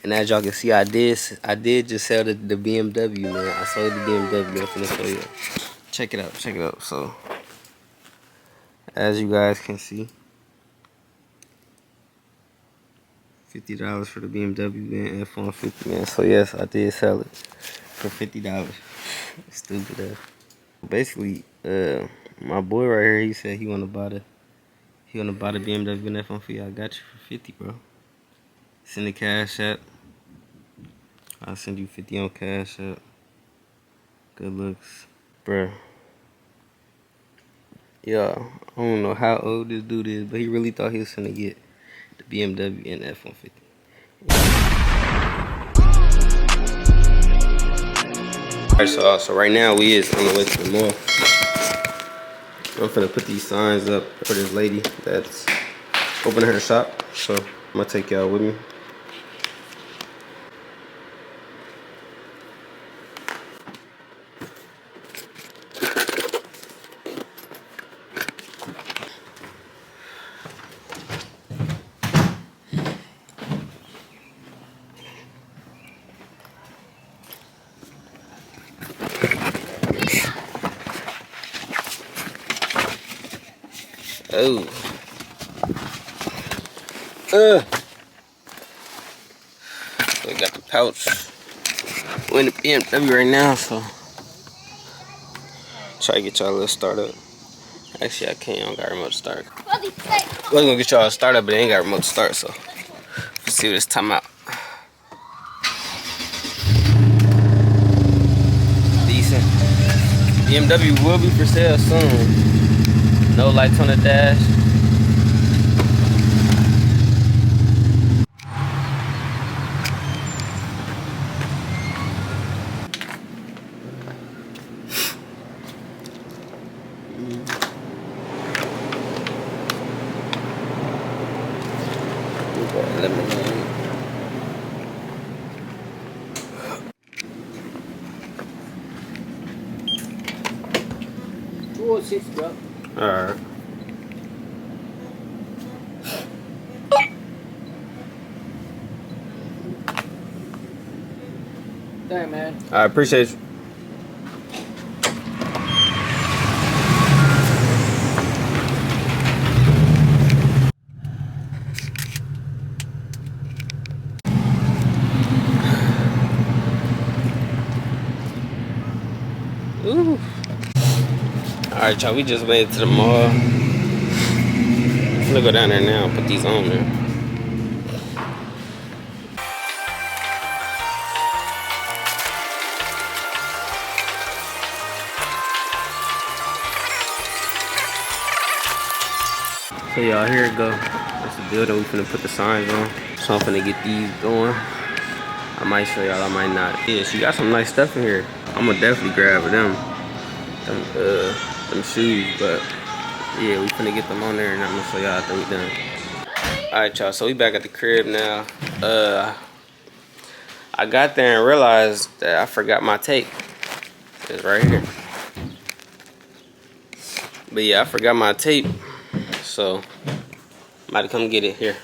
And as y'all can see, I did just sell the BMW, man. I sold the BMW. I'm finna show you. Check it out. So, as you guys can see, $50 for the BMW, man. F-150, man. So yes, I did sell it for $50. Stupid ass. Basically, my boy right here, he said he wanna buy the BMW and F-150. I got you for 50, bro. Send the cash app. I'll send you 50 on cash app. Good looks, bro. Yeah, I don't know how old this dude is, but he really thought he was gonna get the BMW and F-150. Alright, so right now we is on the way to the mall. I'm finna put these signs up for this lady that's opening her shop. So I'm gonna take y'all with me. Oh. So we got the pouch. We're in the BMW right now, so try to get y'all a little startup. Actually, I can't. I don't got a remote to start. I was gonna get y'all a startup, but they ain't got a remote to start, so let's see what it's time out. Decent. BMW will be for sale soon. No lights on the dash. Alright. Damn, man. I appreciate you. Ooh. Alright, y'all, we just made it to the mall. I'm gonna go down there now and put these on there. So y'all, here it go. That's the building we finna put the signs on. So I'm finna get these going. I might show y'all, I might not. Yeah, she got some nice stuff in here. I'm gonna definitely grab them shoes, but yeah, we finna get them on there and I'm gonna show y'all after we done. Alright, y'all, so we back at the crib now. I got there and realized that I forgot my tape. It's right here. But yeah, I forgot my tape. So I'm about to come get it here.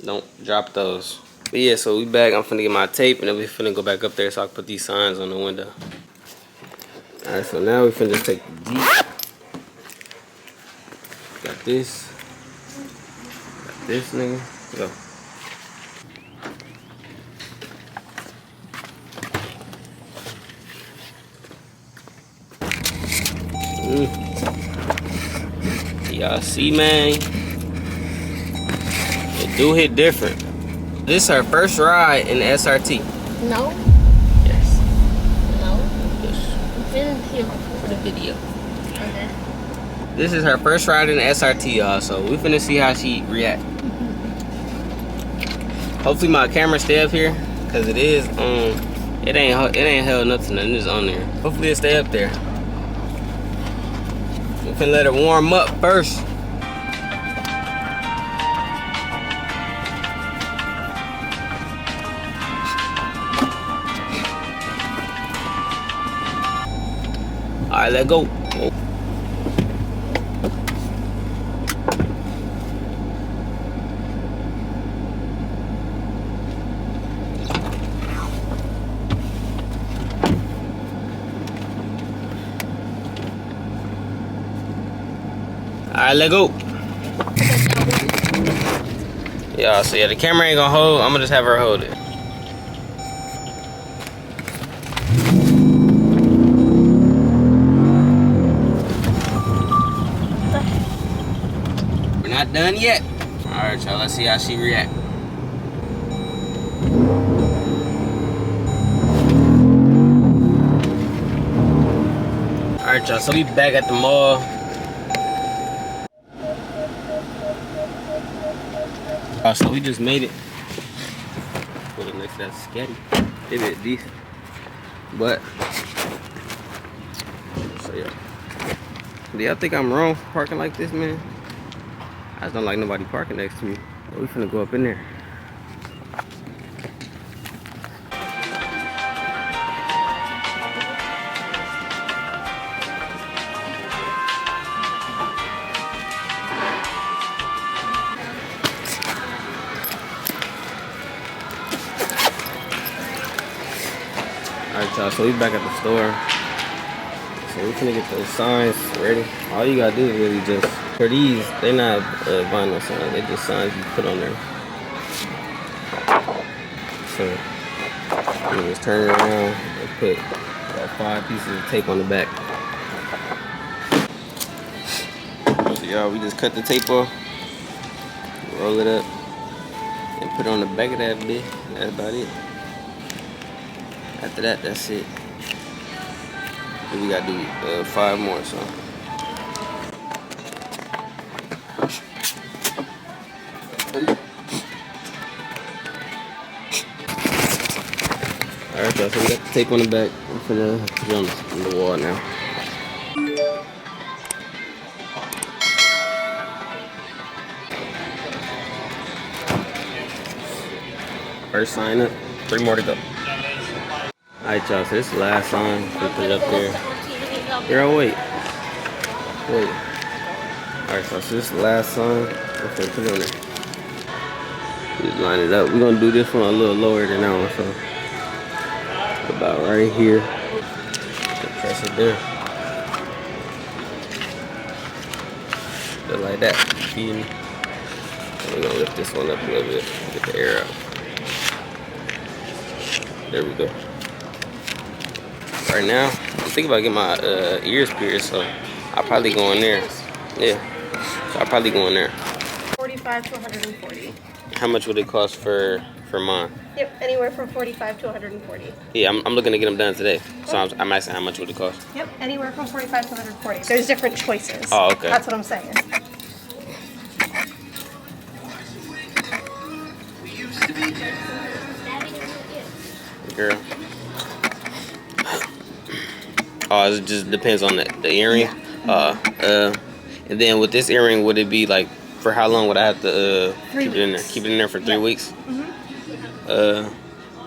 Don't drop those. But yeah, so we back. I'm finna get my tape and then we finna go back up there so I can put these signs on the window. Alright, so now we finna just take the Jeep. Got this. Got this nigga. Go. Y'all see, man? It do hit different. This is her first ride in the SRT. No. Yes. No. Yes. I've been here for The video. Okay. This is her first ride in the SRT, y'all. So we finna see how she react. Hopefully my camera stay up here, cause it is it ain't held nothing. It's on there. Hopefully it stay up there. We finna let it warm up first. Alright, let go. Alright, let go. Yeah, so yeah, the camera ain't gonna hold. I'm gonna just have her hold it. We're not done yet. Alright, y'all, let's see how she react. Alright, y'all, so we back at the mall. So we just made it. Put it next to that scatty. It is decent. But, so yeah. Do y'all think I'm wrong for parking like this, man? I just don't like nobody parking next to me. But we finna go up in there. Alright, y'all, so we back at the store. So we finna get those signs ready. All you gotta do is really just, for these, they not vinyl signs, they just signs you put on there. So, you just turn it around and put about 5 pieces of tape on the back. So y'all, we just cut the tape off, roll it up, and put it on the back of that bit. That's about it. After that, that's it. And we gotta do 5 more, so. Alright, y'all, so we got the tape on the back. I'm finna put it on the wall now. First sign up, 3 more to go. Alright, y'all, so this is the last sign. We put it up there. Girl, wait. Alright, so this is the last sign. I'm gonna put it on there. Just line it up. We're gonna do this one a little lower than that one, so about right here. Just press it there. Just like that. And we're gonna lift this one up a little bit. Get the air out. There we go. Right now, I'm thinking about getting my ears pierced, so I'll probably go in there. Yeah, so I'll probably go in there. 45 to 140. How much would it cost for mine? Yep, anywhere from 45 to 140. Yeah, I'm looking to get them done today. So I'm asking how much would it cost? Yep, anywhere from 45 to 140. There's different choices. Oh, okay. That's what I'm saying. Girl. Oh, it just depends on the earring. Yeah. And then with this earring, would it be like, for how long would I have to keep it in there? Keep it in there for 3 weeks? Mm-hmm.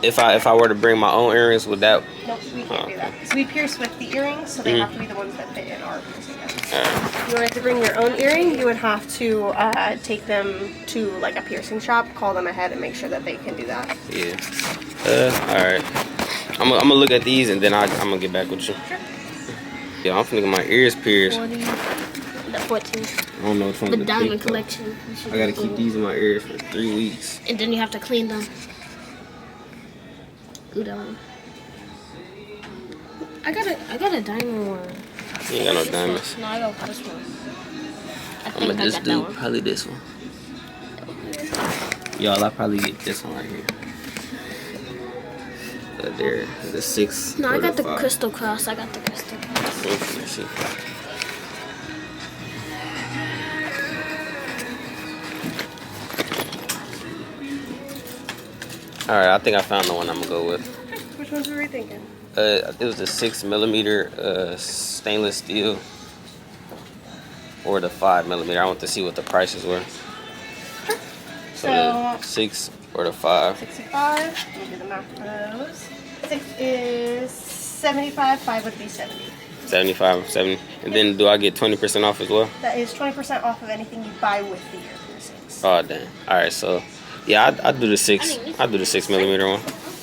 If I were to bring my own earrings, would that? Nope, we can't do that. So we pierce with the earrings, so they have to be the ones that fit in our piercing guns. If you wanted to bring your own earring, you would have to take them to like a piercing shop, call them ahead, and make sure that they can do that. Yeah. All right. I'm gonna look at these and then I'm gonna get back with you. Sure. Yeah, I'm finna get my ears pierced. 40, the 14. I don't know which one. The diamond collection. I gotta keep these in my ears for 3 weeks. And then you have to clean them. Ooh, that one. I got a diamond one. You ain't got no diamonds. No, I got this one. I'm gonna just do probably this one. Y'all, I'll probably get this one right here. There, the 6. No, I got the crystal cross. I got the crystal cross. Let's see. Alright, I think I found the one I'm gonna go with. Which ones were we thinking? It was the 6mm stainless steel or the 5mm. I want to see what the prices were. So the 6 or the 5. 65. Let me do the math for those. 6 is 75. 5 would be 70. 75, 70. And then do I get 20% off as well? That is 20% off of anything you buy with the ear piercings. Oh damn. Alright, so yeah, I'll do the 6. I'll do the 6mm one.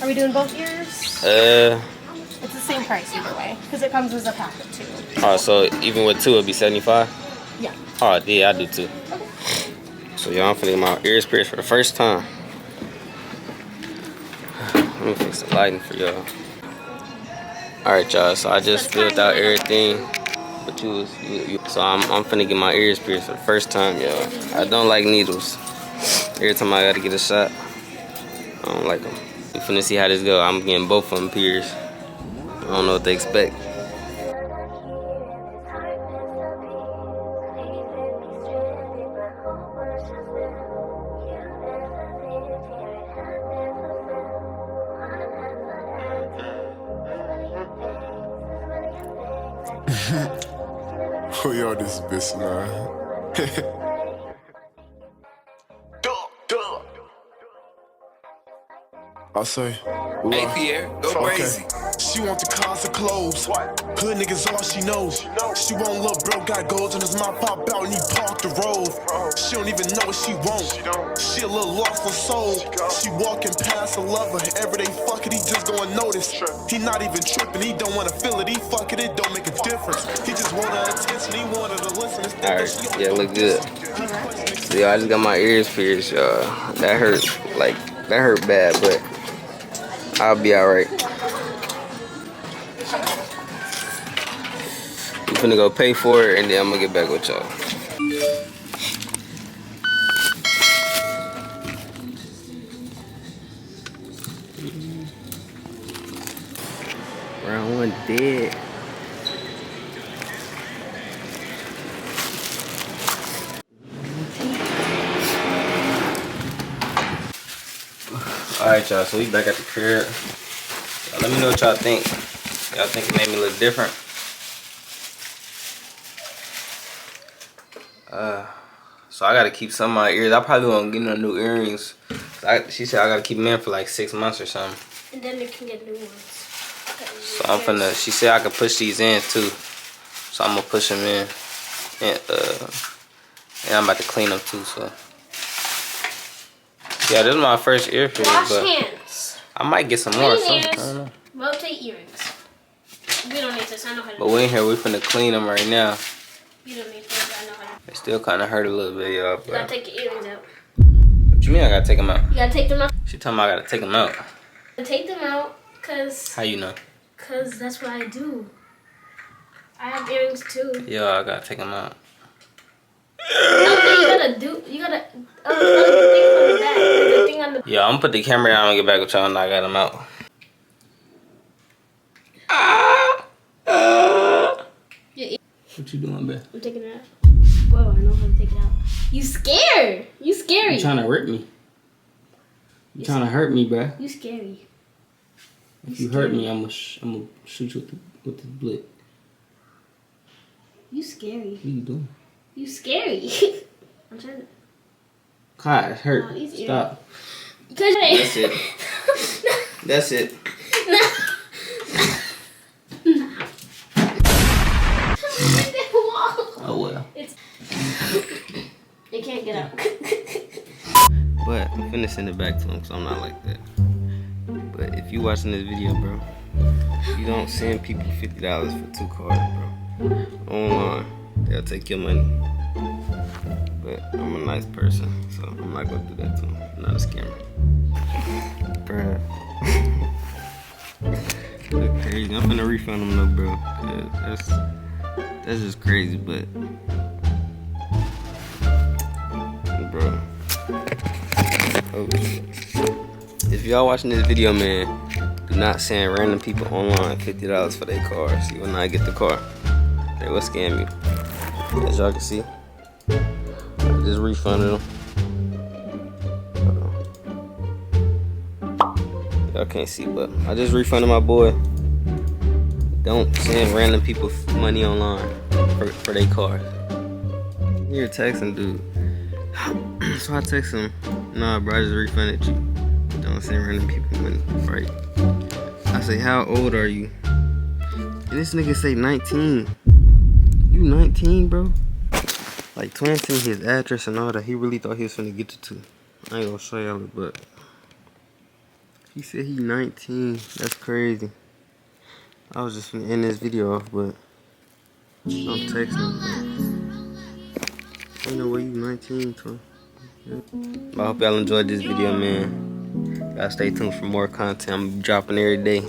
Are we doing both ears? It's the same price either way, because it comes as a pack of 2. Oh, so even with 2 it'd be 75? Yeah. Oh, yeah, I do too. Okay. So y'all, I'm finna get my ears pierced for the first time. Let me fix the lighting for y'all. Alright, y'all, so I just filled out everything. But so I'm finna get my ears pierced for the first time, y'all. I don't like needles. Every time I gotta get a shot, I don't like them. We finna see how this go. I'm getting both of them pierced. I don't know what they expect. Oh, yo, this bitch, man. I say, Hey Pierre, go crazy. She want the cars of clothes. Hood niggas all she knows. She won't look broke, got goals and his mouth pop out and he parked the road. She don't even know what she won't. She a little lost for soul. She walking past a lover. Every day fuck it, he just gonna notice. He not even tripping, he don't wanna feel it. He fuck it don't make a difference. He just want her attention, he wanted to listen. Alright, yeah, look good. So y'all, I just got my ears pierced, y'all. That hurt, like, that hurt bad, but I'll be alright. We finna go pay for it and then I'm gonna get back with y'all. Round one dead. Alright, y'all, so we back at the crib. Let me know what y'all think. Y'all think it made me look different? So I gotta keep some of my ears. I probably won't get no new earrings. She said I gotta keep them in for like 6 months or something. And then you can get new ones. So I'm finna, she said I could push these in too. So I'm gonna push them in. And I'm about to clean them too, so. Yeah, this is my first ear piercing. Wash but hands. I might get some more. Clean I ears. don't know. Rotate earrings. We don't need this. I know how to But do we it. in here, we finna clean them right now. You don't need this. I know how to do it. They still kind of hurt a little bit, y'all. You gotta take your earrings out. What you mean I gotta take them out? You gotta take them out. She told me I gotta take them out. Take them out, cause. How you know? Cause that's what I do. I have earrings too. Yeah, I gotta take them out. You gotta do. You gotta. The thing on the back. The thing on the. Yeah, I'm gonna put the camera down and get back with y'all and I got them out. What you doing, babe? I'm taking it out. Whoa, I know how to take it out. You scared. You scary. You trying to hurt me? You trying to hurt me, bruh? You scary. If you hurt me, I'm gonna shoot you with the blick. You scary. What you doing? You scary. I'm trying to. God, it hurt. Oh, these Stop. That's it. That's it. Oh well. It can't get out. But I'm finna send it back to him because I'm not like that. But if you watching this video, bro, you don't send people $50 for 2 cars, bro. Online, they'll take your money. But I'm a nice person, so I'm not gonna do that to him. I'm not a scammer. Bruh. That's crazy. I'm finna refund him though, bro. That's just crazy, but bro. Oh shit. If y'all watching this video, man, do not send random people online $50 for their cars. You will not get the car. They will scam you. As y'all can see, I just refunded them. Y'all can't see, but I just refunded my boy. Don't send random people money online for their cars. You're texting, dude. So I text him, nah, bro, I just refunded you. Don't send random people money, right? I say, how old are you? And this nigga say 19. You 19, bro? Like, twin sent his address and all that. He really thought he was finna get the 2. I ain't gonna show y'all it, but he said he 19. That's crazy. I was just finna end this video off, but I'm texting him. You know what, you 19, 20. I hope y'all enjoyed this video, man. Y'all stay tuned for more content. I'm gonna be dropping every day.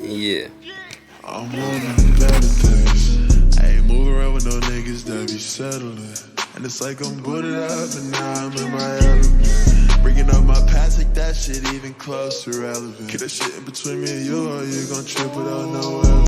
Yeah. I'm on the better things. I ain't moving around with no niggas that be settling. And it's like I'm booted up and now I'm in my element. Bringing up my past, like that shit even close to relevant. Keep that shit in between me and you, or you gon' trip without no